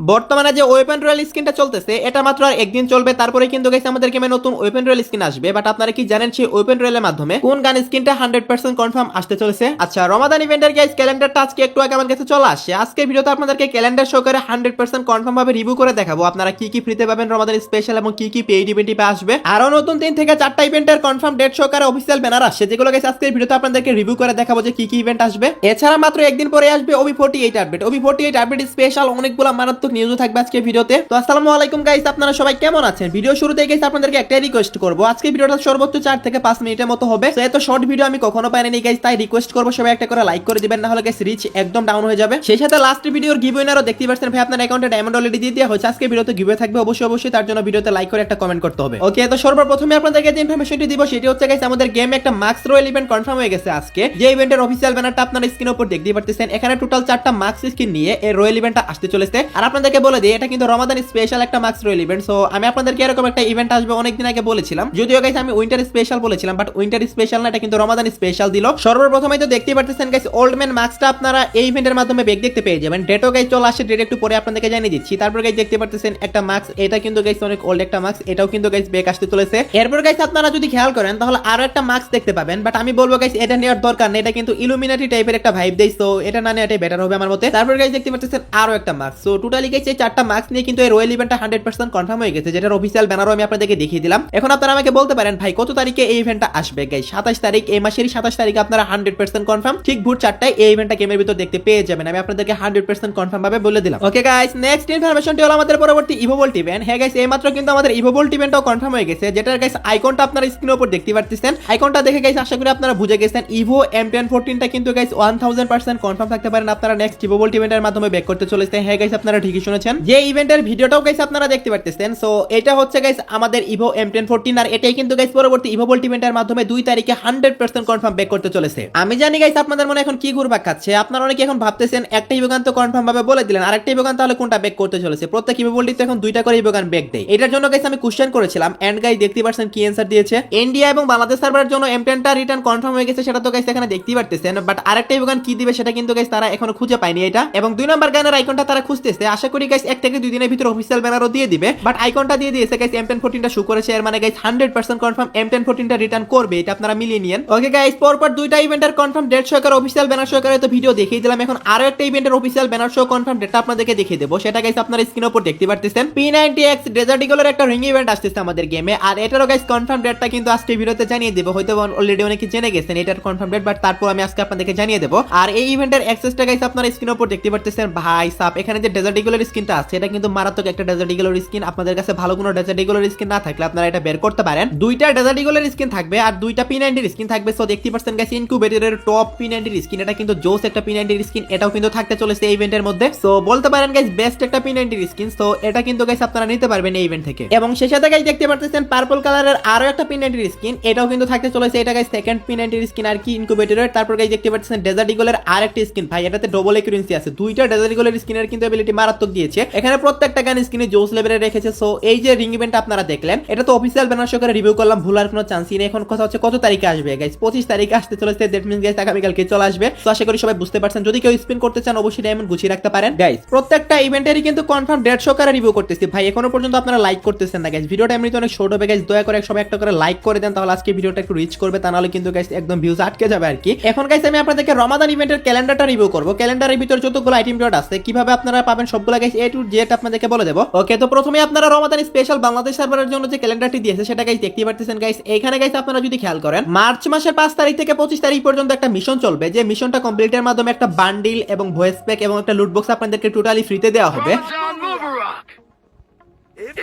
বর্তমানে যে weapon royal স্কিনটা চলতেছে এটা মাত্র আর একদিন চলবে, তারপরে কিন্তু গাইস আমাদের গেমে নতুন ওয়েপন রয়্যাল স্কিন আসবে। বাট আপনারা কি জানেন সেই ওয়েপন রয়্যালের মাধ্যমে কোন গান স্কিনটা 100% কনফার্ম আসতে চলেছে? আচ্ছা, রমাদান ইভেন্টের গাইস ক্যালেন্ডারটা আজকে একটু আগে আমার কাছে চলে আসছে। আজকের ভিডিওতে আপনাদেরকে ক্যালেন্ডার সহকারে 100% কনফার্ম ভাবে রিভিউ করে দেখাবো আপনারা কি কি ফ্রিতে পাবেন রমাদান স্পেশাল এবং কি কি পেইড ইভেন্টে আসবে। আরো নতুন 3 থেকে 4টা ইভেন্টের কনফার্ম ডেট সহকারে অফিসিয়াল ব্যানার আসছে, যেগুলো গাইস আজকের ভিডিওতে আপনাদেরকে রিভিউ করে দেখাবো যে কি কি ইভেন্ট আসবে। এছাড়া মাত্র একদিন পরে আসবে OB48 update. OB48 update special অনেকগুলো মারাত্মক নিউজও থাকবে আজকে ভিডিওতে। তো আসসালামু আলাইকুম গাইস, আপনারা সবাই কেমন আছেন? ভিডিও শুরুতেই গাইস আপনাদেরকে একটাই রিকোয়েস্ট করব, আজকে ভিডিওটা সর্বোচ্চ 4 থেকে 5 মিনিটের মতো হবে। তো এত শর্ট ভিডিও আমি কখনো পাইনি গাইস, তাই রিকোয়েস্ট করব সবাই একটা করে লাইক করে দিবেন, না হলে গাইস রিচ একদম ডাউন হয়ে যাবে। সেই সাথে লাস্ট ভিডিওর গিভওয়েনারও দেখতে পাচ্ছেন ভাই, আপনার অ্যাকাউন্টে ডায়মন্ড অলরেডি দিয়ে দেওয়া হয়েছে। আজকে ভিডিওতে গিভওয়ে থাকবে অবশ্যই, তার জন্য ভিডিওতে লাইক করে একটা কমেন্ট করতে হবে। ওকে, তো সর্বপ্রথমে আপনাদেরকে যে ইনফরমেশনটি দিব সেটি হচ্ছে গাইস আমাদের গেমে একটা মাক্স রয়্যাল ইভেন্ট কনফার্ম হয়ে গেছে আজকে। যে ইভেন্টের অফিসিয়াল ব্যানারটা আপনারা স্ক্রিনের উপর দেখতে পাচ্ছেন, এখানে টোটাল 4টা মাক্স স্কিন নিয়ে এই রয়্যাল ইভেন্টটা আসতে চলেছে। আর আপনাদেরকে বলে দিই এটা কিন্তু রমাদান স্পেশাল একটা মাক্স রয়্যাল ইভেন্ট। সো আমি আপনাদেরকে এরকম একটা ইভেন্ট আসবে অনেকদিন আগে বলেছিলাম, যদিও গাইস আমি উইন্টার স্পেশাল বলেছিলাম, বাট উইন্টার স্পেশাল না, এটা কিন্তু রমাদান স্পেশাল দিল। সর্বপ্রথমে তো দেখতে পাচ্ছেন গাইস ওল্ড ম্যান মাক্সটা আপনারা এই ইভেন্টের মাধ্যমে বেগ দেখতে পেয়ে যাবেন। ডেটও গাইস চলে আসছে, ডেট একটু পরে আপনাদেরকে জানিয়ে দিচ্ছি। তারপর গাইস দেখতে পাচ্ছেন একটা মাক্স, এটা কিন্তু গাইস অনেক ওল্ড একটা মাক্স, এটাও কিন্তু গাইস বেগ আসতে চলেছে। এরপর গাইস আপনারা যদি খেয়াল করেন তাহলে আরো একটা মাক্স দেখতে পাবেন, বাট আমি বলবো গাইস এটা নেওয়ার দরকার নেই, এটা কিন্তু ইলুমিনাটি টাইপের একটা ভাইব দেয়, সো এটা না নেওয়াটাই বেটার হবে আমার মতে। তারপর গাইস দেখতে পাচ্ছেন আরো একটা মাক্স। সো টোটালি গাইস এই 4টা মাক্স নিয়ে কিন্তু এই রয়্যাল ইভেন্টটা 100% কনফার্ম হয়ে গেছে, যেটার অফিসিয়াল ব্যানারও আমি আপনাদেরকে দেখিয়ে দিলাম। এখন আপনারা আমাকে বলতে পারেন ভাই কত তারিখে এই ইভেন্টটা আসবে? গাইস 27 তারিখ, এই মাসেরই 27 তারিখে আপনারা 100% কনফার্ম ঠিক ভোর 4টায় এই ইভেন্টটা গেমের ভিতর দেখতে পেয়ে যাবেন। আমি আপনাদেরকে 100% কনফার্ম ভাবে বলে দিলাম। ওকে গাইস, নেক্সট ইনফরমেশনটি হলো আমাদের পরবর্তী ইভোভোল্ট ইভেন্ট। হ্যাঁ গাইস, এইমাত্র কিন্তু আমাদের ইভোভোল্ট ইভেন্টটাও কনফার্ম হয়ে গেছে, যেটার গাইস আইকনটা আপনারা স্ক্রিনের উপর দেখতে পাচ্ছেন। আইকনটা দেখে গাইস আশা করি আপনারা বুঝে গেছেন ইভো M1014টা কিন্তু গাইস 1000% কনফার্ম থাকতে পারেন আপনারা নেক্সট ইভোভোল্ট ইভেন্টের মাধ্যমে ব্যাক করতে চলেছে। হ্যাঁ গাইস, আপনারা ঠিকই শুনেছেন, যে ইভেন্টের ভিডিওটাও গাইস আপনারা দেখতে পাচ্ছেন। সো এটা হচ্ছে গাইস আমাদের ইভো M1014, আর এটাই কিন্তু গাইস পরবর্তী ইভোভোল্ট ইভেন্টের মাধ্যমে 2 তারিখে 100% কনফার্ম ব্যাক করতে চলেছে। আমি জানি গাইস আপনাদের মনে এখন কি ঘুরপাক খাচ্ছে, আপনারা অনেকে এখন ভাবতেছেন একটা ইভোগান তো কনফার্ম ভাবে বলে দিলেন, আরেকটা ইভোগান তাহলে কোনটা ব্যাক করতে চলেছে? প্রত্যেক ইভোভোল্টই তো এখন 2টা করে ইভোগান ব্যাক দেয়। এটার জন্য গাইস আমি কোশ্চেন করেছিলাম, এন্ড গাইস দেখতে পাচ্ছেন কি অ্যানসার দিয়েছে। ইন্ডিয়া এবং বাংলাদেশ সার্ভারের জন্য M10টা রিটার্ন কনফার্ম হয়ে গেছে, সেটা তো গাইস এখানে দেখতেই পারতেছেন, বাট আরেকটা ইভোগান কি দিবে সেটা কিন্তু গাইস তারা এখনো খুঁজে পায়নি এটা। এবং 2 নাম্বার গানের আইকনটা তারা খুঁজতেছে, আশা করি গাইস 1 থেকে 2 দিনের ভিতরে অফিসিয়াল ব্যানারও দিয়ে দিবে। বাট আইকনটা দিয়ে দিয়েছে গাইস, M1014টা শো করেছে, এর মানে গাইস 100% কনফার্ম M1014টা রিটার্ন করবে, এটা আপনারা মিলিয়ে নিয়েন। ওকে গাইস, পরপর 2টা ইভেন্টের কনফার্ম ডেট সহকারে অফিসিয়াল ব্যানার সহকারে তো ভিডিও দেখিয়ে দিলাম। এখন আরো একটা ইভেন্টের অফিসিয়াল ব্যানার সহ কনফার্ম ডেটটা আপনাদেরকে দেখিয়ে দেব, সেটা গাইস আপনারা স্ক্রিনের উপর দেখতে পাচ্ছেন। P90X ডেজার্ট ইগলের একটা রিং ইভেন্ট আসছে আমাদের গেমে, আর এটারও গাইস কনফার্ম ডেটটা কিন্তু আজকে ভিডিওতে জানিয়ে দেব। হয়তো অলরেডি অনেকে জেনে গেছেন এটার কনফার্ম ডেট, বাট তারপর আমি আজকে আপনাদেরকে জানিয়ে দেব। আর এই ইভেন্টের অ্যাক্সেসটা গাইস আপনারা স্ক্রিনের উপর দেখতে পাচ্ছেন। ভাই সাপ, এখানে যে ডেজার্ট ইগলের স্কিনটা আছে এটা কিন্তু মারাত্মক একটা ডেজার্ট ইগলের স্কিন। আপনাদের কাছে ভালো কোনো ডেজার্ট ইগলের স্কিন না থাকলে আপনারা এটা বের করতে পারেন। 2টা ডেজার্ট ইগলের স্কিন থাকবে আর 2টা P90 স্কিন থাকবে। সো দেখতে পাচ্ছেন গাইস ইনকিউবেটরের টপ P90 স্কিন, এটা কিন্তু জোস একটা P90 স্কিন, এটাও কিন্তু থাকতে চলেছে এই ইভেন্টের মধ্যে। সো বলতে পারেন গাইস বেস্ট একটা P90 স্কিন। সো এটা কিন্তু গাইস আপনারা নিতে পারবেন এই ইভেন্ট থেকে। এবং সেই সাথে গাইস দেখতে পাচ্ছেন পার্পল কালারের আরো একটা P90 স্কিন, এটাও কিন্তু থাকতে চলেছে। এটা গাইস সেকেন্ড P90 স্কিন আর কি ইনকিউবেটরের। তারপর গাইস দেখতে পাচ্ছেন ডেজার্ট ইগলের আরেকটা স্কিন, ভাই এটাতে ডবল একুরেন্সি আছে। 2টা ডেজার্ট ইগলের স্কিনের কিন্তু এবিলিটি মারাত্মক দিয়েছে, এখানে প্রত্যেকটা গান স্কিনে জোস লেভেলে রেখেছে। সো এই যে রিং ইভেন্ট আপনারা দেখলেন, এটা তো অফিসিয়াল ব্যানার সহকারে রিভিউ করলাম, ভুলার কোনো চান্সই নেই। এখন কথা হচ্ছে কত তারিখে আসবে গাইস? 25 তারিখে আসতে চলেছে, দ্যাট মিন্স গাইস আগামীকালকে চলে আসবে। তো আশা করি সবাই বুঝতে পারছেন। যদি কেউ স্পিন করতে চান অবশ্যই ডায়মন্ড গুছিয়ে রাখতে পারেন গাইস। প্রত্যেকটা ইভেন্টেরই কিন্তু কনফার্ম ডেট সহকারে রিভিউ করতেছি। ভাই এখনো পর্যন্ত আপনারা লাইক করতেছেন না গাইস, ভিডিওটা এমনিতে অনেক শর্ট হবে গাইস, দয়া করে সবাই একটা করে লাইক করে দেন, তাহলে আজকে ভিডিওটা একটু রিচ করবে, তা নাহলে কিন্তু গাইস একদম ভিউজ আটকে যাবে আর কি। এখন গাইস আমি আপনাদেরকে রমাদান ইভেন্টের ক্যালেন্ডারটা রিভিউ করব। ক্যালেন্ডারের ভিতর যতগুলো আইটেম ডট আছে কিভাবে আপনারা পাবেন সবগুলো গাইস A to Z আপনাদেরকে বলে দেব। ওকে, তো প্রথমে আপনারা রমাদান স্পেশাল বাংলাদেশ সার্ভারের জন্য যে ক্যালেন্ডারটি দিয়েছে সেটা গাইস দেখতে পাচ্ছেন গাইস। এইখানে গাইস আপনারা যদি খেয়াল করেন মার্চ মাসের 5 তারিখ থেকে 25 তারিখ পর্যন্ত একটা মিশন চলবে, যে মিশনটা কমপ্লিটের মাধ্যমে একটা বান্ডিল এবং ভয়েস প্যাক এবং একটা লুট বক্স আপনাদেরকে টোটালি ফ্রিতে দেওয়া হবে।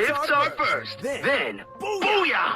It's our first, then booyah!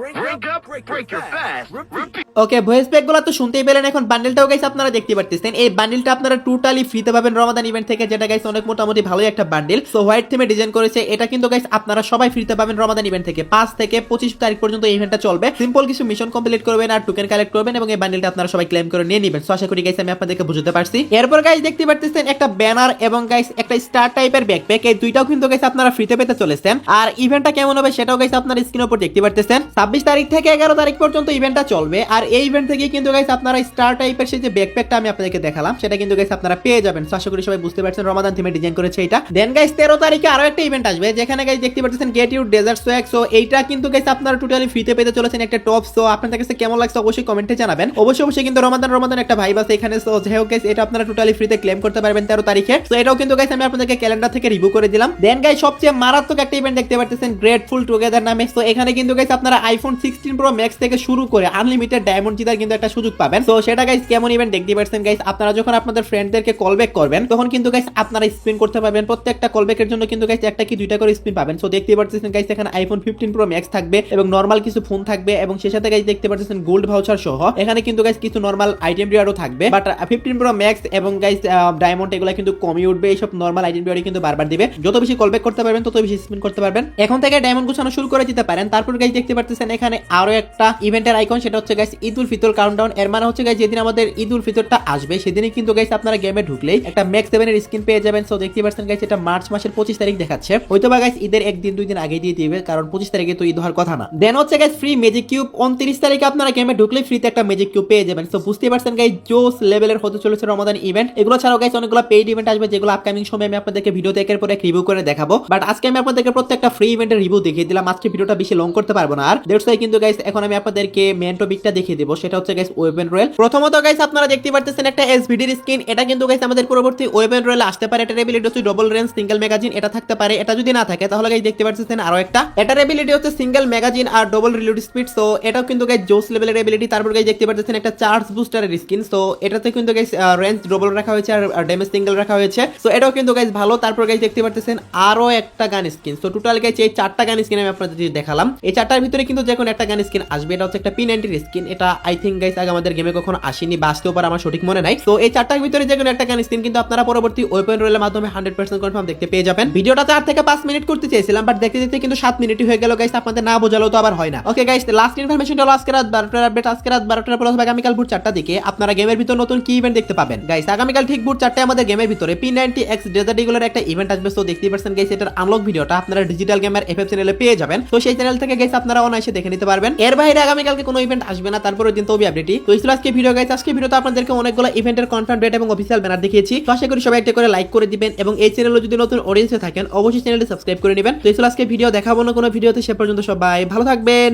Rank up, break your fast, repeat. Okay, voice pack গুলো তো শুনতেই পেলেন। এখন বান্ডেলটাও গাইস আপনারা দেখতে পাচ্ছেন, এই বান্ডেলটা আপনারা টোটালি ফ্রিতে পাবেন রমাদান ইভেন্ট থেকে, যেটা গাইস অনেক মোটামুটি ভালোই একটা বান্ডেল। সো হোয়াইট থিমে ডিজাইন করেছে, এটা কিন্তু গাইস আপনারা সবাই ফ্রিতে পাবেন রমাদান ইভেন্ট থেকে। 5 থেকে 25 তারিখ পর্যন্ত এই ইভেন্টটা চলবে। সিম্পল কিছু মিশন কমপ্লিট করবেন আর টোকেন কালেক্ট করবেন এবং এই বান্ডেলটা আপনারা সবাই ক্লেম করে নিয়ে নেবেন। সো আশা করি গাইস আমি আপনাদেরকে বুঝাতে পারছি। এরপর গাইস দেখতে পাচ্ছেন একটা ব্যানার এবং গাইস একটা স্টার টাইপের ব্যাকপ্যাক, এই দুইটাও কিন্তু গাইস আপনারা ফ্রিতে পেতে চলেছেন। আর ইভেন্টটা কেমন হবে সেটাও গাইস আপনারা স্ক্রিনের উপর দেখতে পাচ্ছেন। 26 তারিখ থেকে 11 তারিখ পর্যন্ত ইভেন্টটা চলবে। আর এই ইভেন্ট থেকে কিন্তু গাইস আপনারা স্টার টাইপের সেই যে ব্যাকপ্যাকটা আমি আপনাদেরকে দেখালাম সেটা কিন্তু গাইস আপনারা পেয়ে যাবেন। সো আশা করি সবাই বুঝতে পারছেন রমাদান থিমে ডিজাইন করেছে এটা। দেন গাইস 13 তারিখে আরো একটা ইভেন্ট আসবে যেখানে গাইস দেখতে পাচ্ছেন get your dessert swag. So এইটা কিন্তু গাইস আপনারা টোটালি ফ্রিতে পেতে চলেছেন একটা টপ। সো আপনাদের কাছে কেমন লাগছে অবশ্যই কমেন্টে জানাবেন। অবশ্যই কিন্তু রমাদান একটা ভাইব আছে এখানে। সো যাই হোক গাইস এটা আপনারা টোটালি ফ্রিতে ক্লেম করতে পারবেন 13 তারিখে। সো এটাও কিন্তু গাইস আমি আপনাদেরকে ক্যালেন্ডার থেকে রিভিউ করে দিলাম। দেন গাইস সবচেয়ে মারাত্মক একটা ইভেন্ট দেখতে পাচ্ছেন গ্রেটফুল টুগেদার নামে। সো এখানে কিন্তু গাইস আপনারা আইফোন 16 প্রো ম্যাক্স থেকে শুরু করে আনলিমিটেড ডায়মন্ড জেতার কিন্তু একটা সুযোগ পাবেন। সো সেটা গাইস কেমন ইভেন্ট দেখতে পাচ্ছেন গাইস, আপনারা যখন আপনাদের ফ্রেন্ডদেরকে কল ব্যাক করবেন তখন কিন্তু গাইস আপনারা স্পিন করতে পারবেন। প্রত্যেকটা কল ব্যাকের জন্য কিন্তু গাইস একটা কি দুইটা করে স্পিন পাবেন। সো দেখতে পাচ্ছেন গাইস এখানে আইফোন 15 প্রো ম্যাক্স থাকবে এবং নরমাল কিছু ফোন থাকবে এবং সেই সাথে গাইস দেখতে পাচ্ছেন গোল্ড ভাউচার সহ এখানে কিন্তু গাইস কিছু নরমাল আইটেম রিওয়ার্ডও থাকবে। বাট 15 প্রো ম্যাক্স এবং গাইস ডায়মন্ড এগুলো কিন্তু কমই উঠবে। এইসব নরমাল আইটেম রিওয়ার্ড কিন্তু বারবার দিবে। যত বেশি কল ব্যাক করতে পারবেন তত বেশি স্পিন করতে পারবেন। এখন থেকে ডায়মন্ড গুছানো শুরু করে দিতে পারেন। তারপর গাইস দেখতে পাচ্ছেন এখানে আরো একটা ইভেন্টের আইকন, সেটা হচ্ছে গাইস ঈদ উল ফিতর কাউন্টডাউন। এর মানে হচ্ছে গাইস যেদিন আমাদের ঈদ উল ফিতরটা আসবে সেদিনই কিন্তু গাইস আপনারা গেমে ঢুকলেই একটা ম্যাক্স 7 এর স্কিন পেয়ে যাবেন। সো দেখতে পাচ্ছেন গাইস এটা মার্চ মাসের 25 তারিখ দেখাচ্ছে, হয়তোবা গাইস ঈদের একদিন দুই দিন আগে দিয়ে দিবে কারণ 25 তারিখে তো ঈদ হওয়ার কথা না। দেন হচ্ছে গাইস ফ্রি ম্যাজিক কিউব 29 তারিখে আপনারা গেমে ঢুকলে ফ্রিতে একটা ম্যাজিক কিউব পেয়ে যাবেন। সো বুঝতে পারছেন গাইস জোস লেভেলের হতে চলেছে রমাদান ইভেন্ট। এগুলো ছাড়াও গাইস অনেকগুলো পেইড ইভেন্ট আসবে যেগুলো আপকামিং সময়ে আমি আপনাদেরকে ভিডিওতে একের পর এক রিভিউ করে দেখাবো। বাট আজকে আমি আপনাদেরকে প্রত্যেকটা ফ্রি ইভেন্টের রিভিউ দেখিয়ে দিলাম। আজকে ভিডিওটা বেশি লং করতে পারবো না আর দ্যাটস ওয়াই কিন্তু গাইস এখন আমি আপনাদেরকে মেন টপিকটা দেখিয়ে দেব, সেটা হচ্ছে গাইস ওয়েপন রয়্যাল। প্রথমত গাইস আপনারা দেখতে পাচ্ছেন একটা এসভিডির স্কিন। এটা কিন্তু গাইস আমাদের পরবর্তী ওয়েপন রয়্যালে আসতে পারে। এটার এবিলিটি হচ্ছে ডবল রেঞ্জ সিঙ্গেল ম্যাগাজিন, এটা থাকতে পারে। এটা যদি না থাকে তাহলে গাইস দেখতে পাচ্ছেন আরো একটা, এটার এবিলিটি হচ্ছে সিঙ্গেল ম্যাগাজিন আর ডবল রিলোড স্পিড। সো এটাও কিন্তু গাইস জোস লেভেলের এবিলিটি। তারপর গাইস দেখতে পাচ্ছেন একটা চার্জ বুস্টারের স্কিন। সো এটাতে কিন্তু গাইস রেঞ্জ ডবল রাখা হয়েছে আর ড্যামেজ সিঙ্গেল রাখা হয়েছে। সো এটাও কিন্তু গাইস ভালো। তারপর গাইস দেখতে পাচ্ছেন আরো একটা গান স্কিন। সো টোটাল গাইস এই চারটা গান স্কিন আমি আপনাদের দেখালাম। এই চারটার ভিতরে কিন্তু যে কোনো একটা গান স্কিন আসবে। এটা হচ্ছে একটা P90 স্কিন। এটা আই থিংক গাইস আগে আমাদের গেমে কখনো আসেনি বা আসতেও পারে, আমার সঠিক মনে নাই। তো এই চারটার ভিতরে যে কোনো একটা গান স্কিন কিন্তু আপনারা পরবর্তী ওয়েপন রয়্যালের মাধ্যমে 100% কনফার্ম দেখতে পেয়ে যাবেন। ভিডিওটা 4 থেকে 5 মিনিট করতে চেয়েছিলাম বাট দেখতে দেখতে কিন্তু 7 মিনিটই হয়ে গেল গাইস। আপনাদের না বোঝালেও তো আবার হয় না। ওকে গাইস লাস্ট ইনফরমেশনটা হলো আজকে রাত 12টার আপডেট। আজকে রাত 12টার পর আগামীকাল ভোর 4টার দিকে আপনারা গেমের ভিতর নতুন কি ইভেন্ট দেখতে পাবেন গাইস। আগামীকাল ঠিক ভোর 4টায় আমাদের গেমের ভিতরে P90X ডেজার্ট ইগলের একটা ইভেন্ট আসবে। সো দেখতেই পাচ্ছেন গাইস এটার আনলক ভিডিওটা আপনারা ডিজিটাল গেমার এফএফ চ্যানেলে পেয়ে যাবেন। তো সেই চ্যানেল থেকে গাইস আপনারা অনায়াসে দেখে নিতে পারবেন। এর বাইরে আগামীকালকে কোনো ইভেন্ট আসবে না, তারপরের দিন তো আপডেটই। তো এই ছিল আজকে ভিডিও গাইস। আজকে ভিডিওতে আপনাদেরকে অনেকগুলো ইভেন্টের কনফার্ম ডেট এবং অফিসিয়াল ব্যানার দেখিয়েছি। তো আশা করি সবাই একটা করে লাইক করে দিবেন এবং এই চ্যানেলে যদি নতুন অডিয়েন্সে থাকেন অবশ্যই চ্যানেলটি সাবস্ক্রাইব করে নেবেন। তো এই ছিল আজকে ভিডিও, দেখাবো না কোনো ভিডিওতে। সে পর্যন্ত সবাই ভালো থাকবেন।